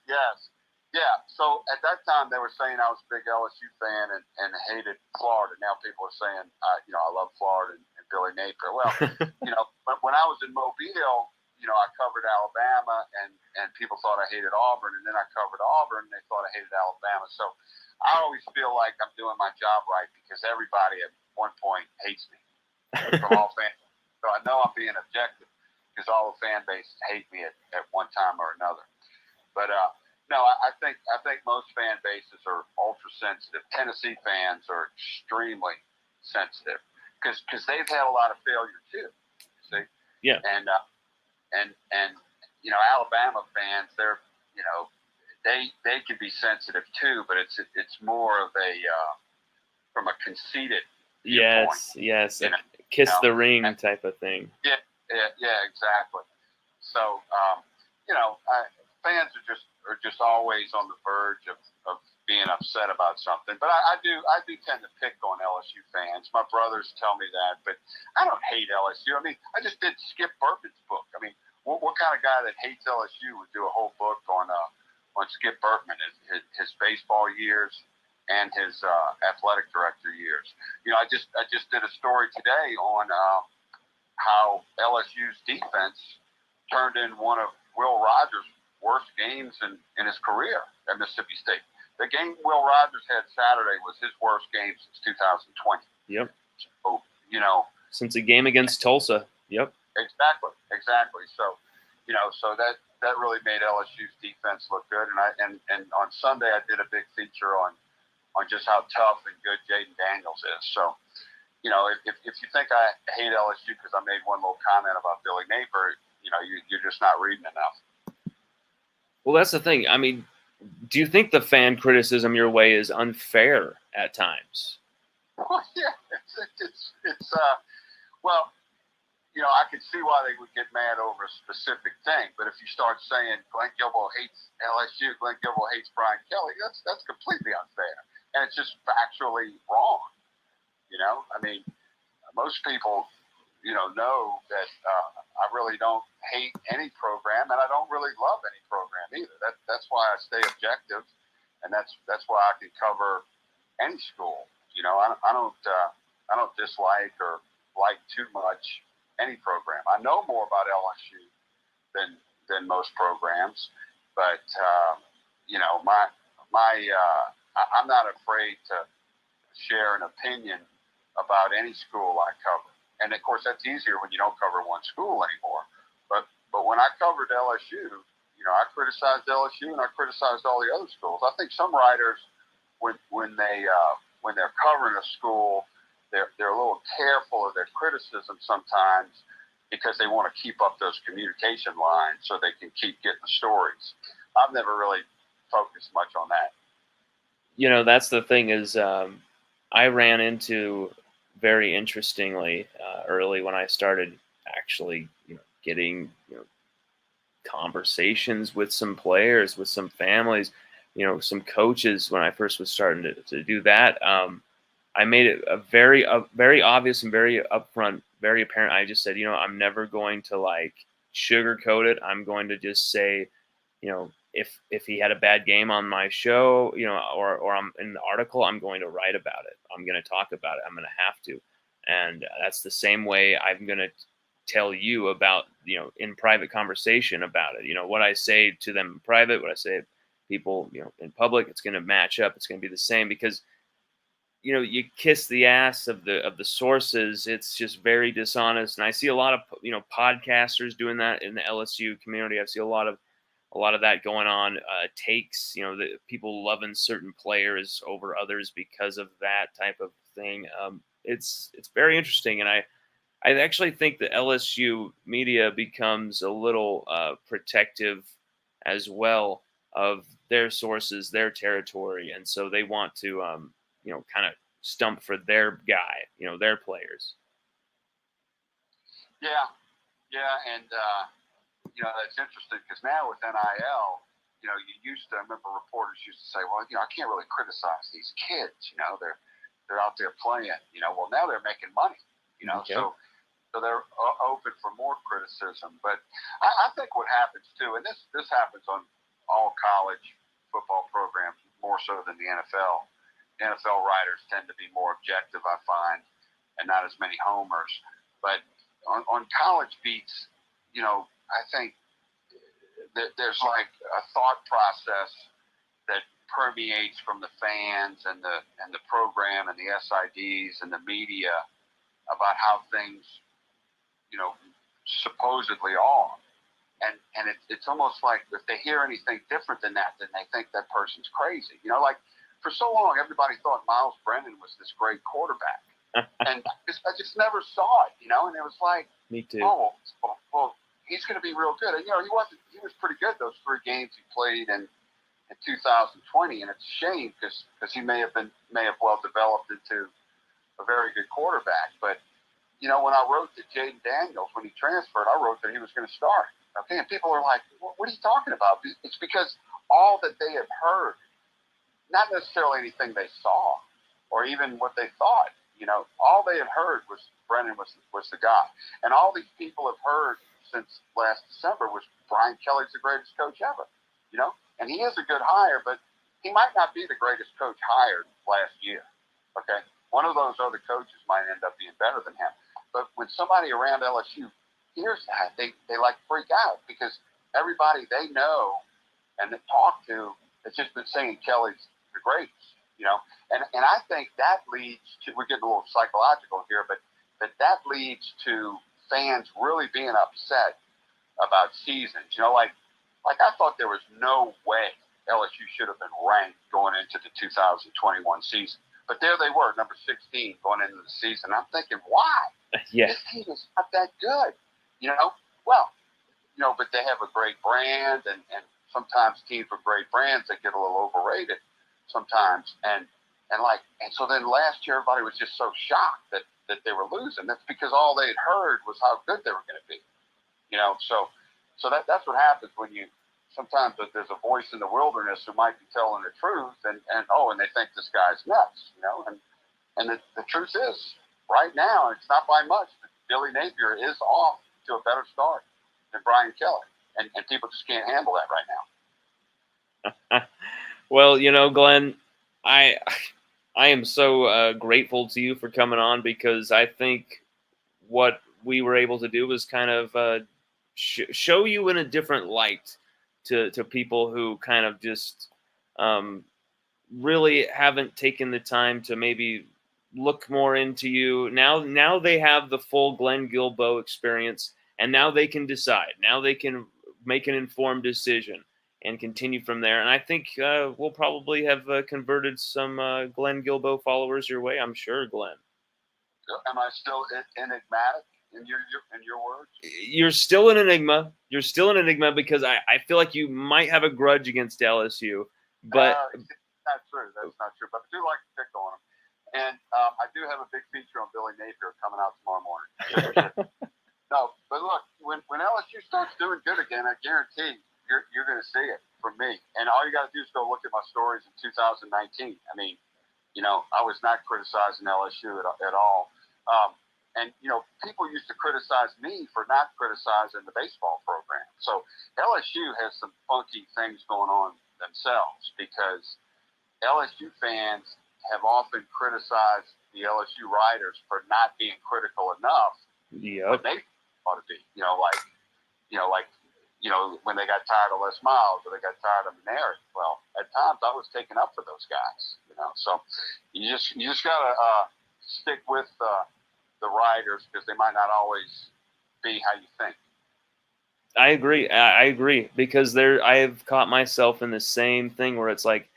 yes. Yeah, so at that time they were saying I was a big LSU fan and hated Florida. Now people are saying, I love Florida and Billy Napier. Well, but when I was in Mobile, I covered Alabama and people thought I hated Auburn, and then I covered Auburn and they thought I hated Alabama. So I always feel like I'm doing my job right because everybody at one point hates me from all fans. So I know I'm being objective because all the fan bases hate me at one time or another. But no, I think most fan bases are ultra sensitive. Tennessee fans are extremely sensitive because they've had a lot of failure too. You see? Yeah. And Alabama fans, they're they can be sensitive too, but it's more of a from a conceited viewpoint. Yes, kiss the ring type of thing. Yeah, exactly. So fans are just always on the verge of being upset about something. But I do tend to pick on LSU fans. My brothers tell me that, but I don't hate LSU. I mean, I just did Skip Burtman's book. I mean, what kind of guy that hates LSU would do a whole book on Skip Burtman, his baseball years and his athletic director years? I just did a story today on how LSU's defense turned in one of Will Rogers' worst games in his career at Mississippi State. The game Will Rogers had Saturday was his worst game since 2020. Yep. So, since a game against Tulsa. Yep. Exactly. So, so that really made LSU's defense look good. And on Sunday I did a big feature on just how tough and good Jaden Daniels is. So, if you think I hate LSU because I made one little comment about Billy Napier, you're just not reading enough. Well, that's the thing. I mean, do you think the fan criticism your way is unfair at times? Well, yeah, it's well, I could see why they would get mad over a specific thing, but if you start saying Glen Guilbeau hates LSU, Glen Guilbeau hates Brian Kelly, that's completely unfair, and it's just factually wrong. I mean, most people, know that I really don't hate any program, and I don't really love any program either. That's why I stay objective, and that's why I can cover any school. I don't dislike or like too much any program. I know more about LSU than most programs, but I'm not afraid to share an opinion about any school I cover. And of course, that's easier when you don't cover one school anymore. But when I covered LSU, I criticized LSU and I criticized all the other schools. I think some writers, when they're covering a school, they're a little careful of their criticism sometimes because they want to keep up those communication lines so they can keep getting the stories. I've never really focused much on that. That's the thing is I ran into very interestingly early when I started actually getting conversations with some players, with some families, some coaches when I first was starting to do that. I made it a very obvious and very upfront, very apparent. I just said, I'm never going to sugarcoat it. I'm going to just say, if he had a bad game on my show, or I'm in the article, I'm going to write about it. I'm going to talk about it. I'm going to have to. And that's the same way I'm going to tell you about, in private conversation about it. What I say to them in private, what I say to people, in public, it's going to match up. It's going to be the same because, you kiss the ass of the sources. It's just very dishonest. And I see a lot of, podcasters doing that in the LSU community. I see a lot of that going on. Takes, the people loving certain players over others because of that type of thing. It's very interesting. And I actually think the LSU media becomes a little protective as well of their sources, their territory. And so they want to, kind of stump for their guy, their players. Yeah. And, that's interesting because now with NIL, I remember reporters used to say, well, I can't really criticize these kids, they're out there playing. Well, now they're making money. Okay. So they're open for more criticism. But I think what happens too, and this happens on all college football programs more so than the NFL. The NFL writers tend to be more objective, I find, and not as many homers. But on college beats, I think there's like a thought process that permeates from the fans and the program and the SIDs and the media about how things, supposedly are. And it's almost like if they hear anything different than that, then they think that person's crazy. Like for so long, everybody thought Miles Brennan was this great quarterback. And I just never saw it, and it was like, me too. Oh, well, he's going to be real good. And, he was pretty good those 3 games he played in 2020. And it's a shame because he may have well developed into a very good quarterback. But, when I wrote to Jaden Daniels, when he transferred, I wrote that he was going to start. Okay. And people are like, what are you talking about? It's because all that they had heard, not necessarily anything they saw or even what they thought, all they had heard was Brennan was the guy. And all these people have heard since last December was Brian Kelly's the greatest coach ever, and he is a good hire, but he might not be the greatest coach hired last year. Okay. One of those other coaches might end up being better than him. But when somebody around LSU hears that, they like freak out because everybody they know and they talk to has just been saying Kelly's the greatest, and I think that leads to, we're getting a little psychological here, but that leads to fans really being upset about seasons. Like I thought there was no way LSU should have been ranked going into the 2021 season. But there they were, number 16 going into the season. I'm thinking, why? Yeah. This team is not that good. Well, but they have a great brand, and sometimes teams with great brands, they get a little overrated sometimes. And so then last year, everybody was just so shocked that they were losing. That's because all they had heard was how good they were going to be. So that's what happens when you, sometimes there's a voice in the wilderness who might be telling the truth, and they think this guy's nuts, and the truth is, right now, it's not by much, but Billy Napier is off to a better start than Brian Kelly, and people just can't handle that right now. Well, Glenn, I am so grateful to you for coming on, because I think what we were able to do was kind of show you in a different light to people who kind of just really haven't taken the time to maybe look more into you. Now they have the full Glen Guilbeau experience, and now they can decide. Now they can make an informed decision and continue from there. And I think we'll probably have converted some Glen Guilbeau followers your way. I'm sure, Glenn. Am I still enigmatic in your words? You're still an enigma. You're still an enigma, because I feel like you might have a grudge against LSU. But it's not true. That's not true. But I do like to pick on them. And I do have a big feature on Billy Napier coming out tomorrow morning. No, but look, when LSU starts doing good again, I guarantee you're going to see it from me. And all you got to do is go look at my stories in 2019. I mean, I was not criticizing LSU at all. And people used to criticize me for not criticizing the baseball program. So LSU has some funky things going on themselves, because LSU fans have often criticized the LSU writers for not being critical enough. Yep. When they ought to be, when they got tired of Les Miles or they got tired of Maneri. Well, at times I was taking up for those guys, So you just gotta stick with the writers, because they might not always be how you think. I agree, because I have caught myself in the same thing where it's like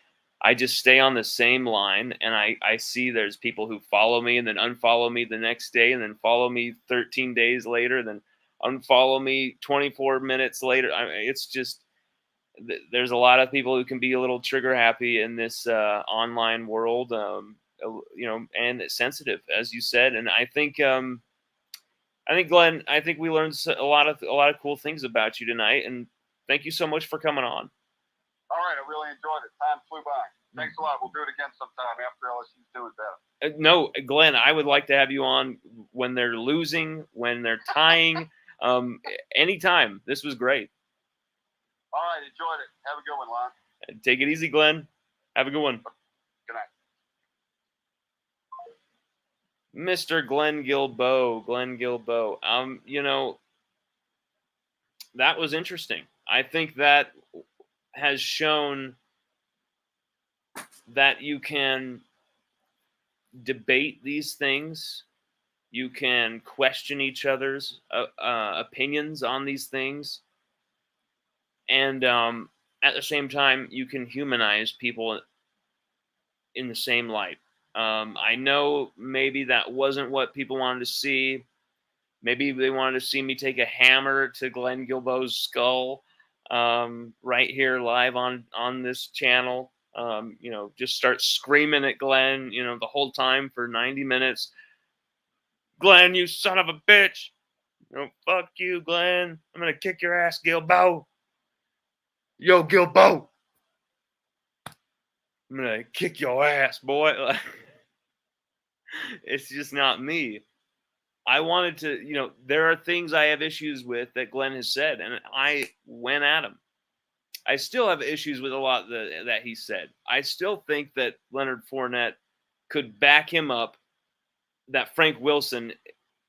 I just stay on the same line, and I see there's people who follow me and then unfollow me the next day, and then follow me 13 days later, then unfollow me 24 minutes later. It's just, there's a lot of people who can be a little trigger happy in this online world, and sensitive, as you said. And I think Glenn, I think we learned a lot of cool things about you tonight, and thank you so much for coming on. All right, I really enjoyed it. Time flew by. Thanks a lot. We'll do it again sometime after LSU's doing better. No, Glenn, I would like to have you on when they're losing, when they're tying, anytime. This was great. All right, enjoyed it. Have a good one, Lon. Take it easy, Glenn. Have a good one. Good night. Mr. Glen Guilbeau. Glen Guilbeau. That was interesting. I think that has shown that you can debate these things. You can question each other's opinions on these things. And at the same time, you can humanize people in the same light. I know maybe that wasn't what people wanted to see. Maybe they wanted to see me take a hammer to Glen Guilbeau's skull right here live on this channel. Just start screaming at Glen, the whole time for 90 minutes. Glen, you son of a bitch. Fuck you, Glen. I'm going to kick your ass, Guilbeau. Yo, Guilbeau. I'm going to kick your ass, boy. It's just not me. I wanted to, there are things I have issues with that Glen has said, and I went at him. I still have issues with a lot that he said. I still think that Leonard Fournette could back him up, that Frank Wilson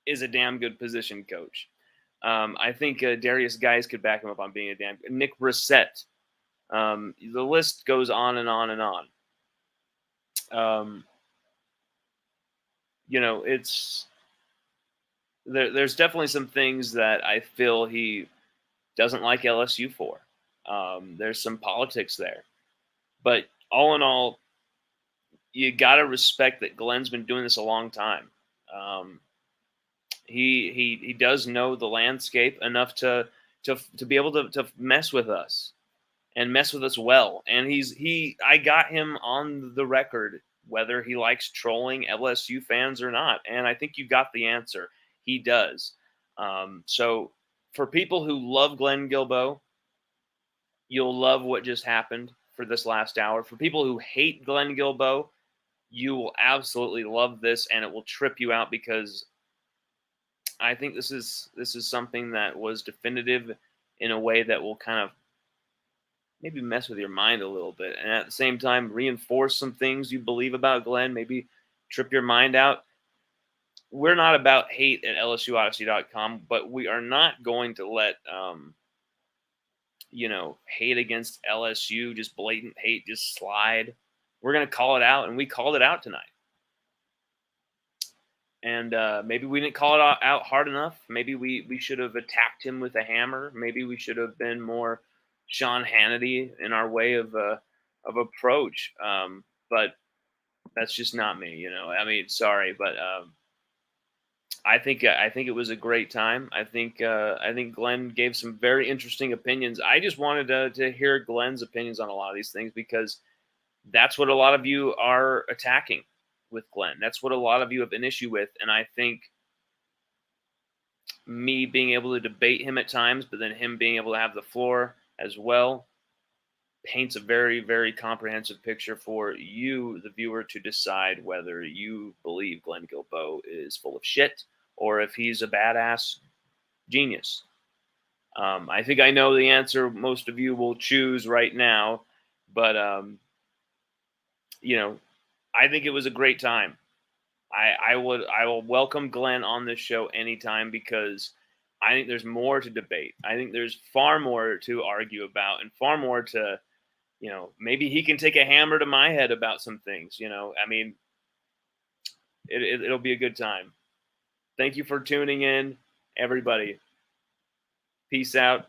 is a damn good position coach. I think Darius Guice could back him up on being a damn good. Nick Brissett. The list goes on and on and on. It's there's definitely some things that I feel he doesn't like LSU for. There's some politics there, but all in all, you got to respect that Glen's been doing this a long time. He does know the landscape enough to be able to mess with us and mess with us well. And I got him on the record whether he likes trolling LSU fans or not. And I think you got the answer. He does. So for people who love Glen Guilbeau, you'll love what just happened for this last hour. For people who hate Glen Guilbeau, you will absolutely love this, and it will trip you out, because I think this is something that was definitive in a way that will kind of maybe mess with your mind a little bit, and at the same time reinforce some things you believe about Glen, maybe trip your mind out. We're not about hate at LSUODYSSEY.com, but we are not going to let hate against LSU, just blatant hate, just slide. We're going to call it out, and we called it out tonight. And maybe we didn't call it out hard enough. Maybe we should have attacked him with a hammer. Maybe we should have been more Sean Hannity in our way of approach. But that's just not me, I mean, sorry, but I think it was a great time. I think Glen gave some very interesting opinions. I just wanted to hear Glen's opinions on a lot of these things, because that's what a lot of you are attacking with Glen. That's what a lot of you have an issue with. And I think me being able to debate him at times, but then him being able to have the floor as well, paints a very, very comprehensive picture for you, the viewer, to decide whether you believe Glen Guilbeau is full of shit or if he's a badass genius. I think I know the answer most of you will choose right now, but I think it was a great time. I will welcome Glen on this show anytime, because I think there's more to debate. I think there's far more to argue about, and far more to, maybe he can take a hammer to my head about some things. I mean, it'll be a good time. Thank you for tuning in, everybody. Peace out.